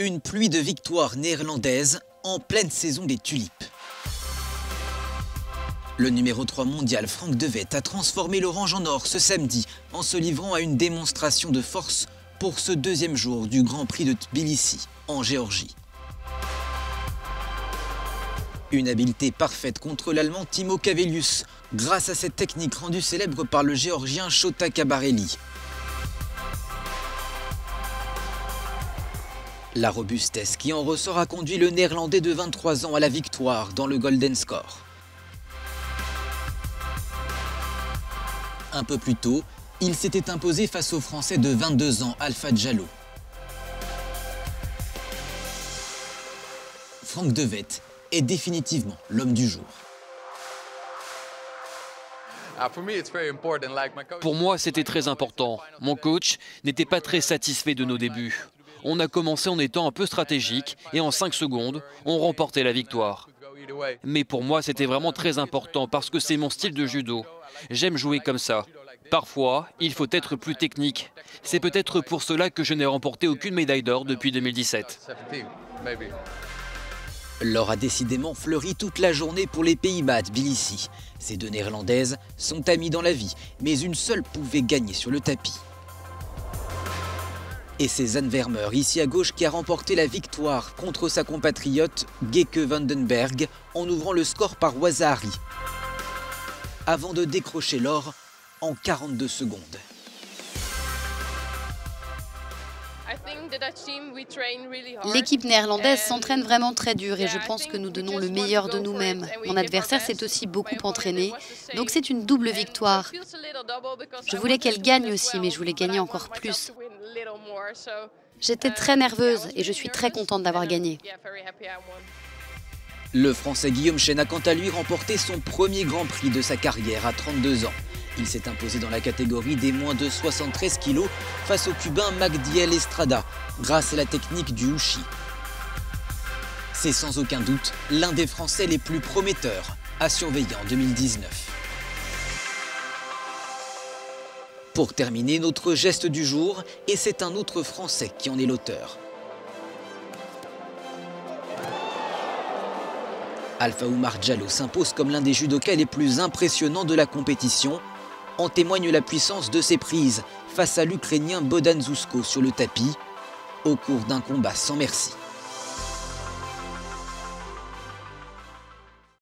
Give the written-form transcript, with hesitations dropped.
Une pluie de victoires néerlandaises en pleine saison des tulipes. Le numéro 3 mondial Frank De Vet a transformé l'orange en or ce samedi en se livrant à une démonstration de force pour ce deuxième jour du Grand Prix de Tbilissi en Géorgie. Une habileté parfaite contre l'Allemand Timo Cavelius grâce à cette technique rendue célèbre par le Géorgien Shota Kabarelli. La robustesse qui en ressort a conduit le Néerlandais de 23 ans à la victoire dans le Golden Score. Un peu plus tôt, il s'était imposé face au Français de 22 ans, Alpha Diallo. Frank De Vet est définitivement l'homme du jour. Pour moi, c'était très important. Mon coach n'était pas très satisfait de nos débuts. On a commencé en étant un peu stratégique et en 5 secondes, on remportait la victoire. Mais pour moi, c'était vraiment très important parce que c'est mon style de judo. J'aime jouer comme ça. Parfois, il faut être plus technique. C'est peut-être pour cela que je n'ai remporté aucune médaille d'or depuis 2017. L'or a décidément fleuri toute la journée pour les Pays-Bas à Tbilissi. Ces deux Néerlandaises sont amies dans la vie, mais une seule pouvait gagner sur le tapis. Et c'est Anne Vermeer, ici à gauche, qui a remporté la victoire contre sa compatriote Geke Vandenberg en ouvrant le score par Waza-Ari, avant de décrocher l'or en 42 secondes. L'équipe néerlandaise s'entraîne vraiment très dur et je pense que nous donnons le meilleur de nous-mêmes. Mon adversaire s'est aussi beaucoup entraîné, donc c'est une double victoire. Je voulais qu'elle gagne aussi, mais je voulais gagner encore plus. J'étais très nerveuse et je suis très contente d'avoir gagné. Le Français Guillaume Chen a quant à lui remporté son premier Grand Prix de sa carrière à 32 ans. Il s'est imposé dans la catégorie des moins de 73 kg face au Cubain Magdiel Estrada, grâce à la technique du Uchi. C'est sans aucun doute l'un des Français les plus prometteurs à surveiller en 2019. Pour terminer, notre geste du jour, et c'est un autre Français qui en est l'auteur. Alpha Oumar Diallo s'impose comme l'un des judokas les plus impressionnants de la compétition. En témoigne la puissance de ses prises face à l'Ukrainien Bohdan Zuzko sur le tapis, au cours d'un combat sans merci.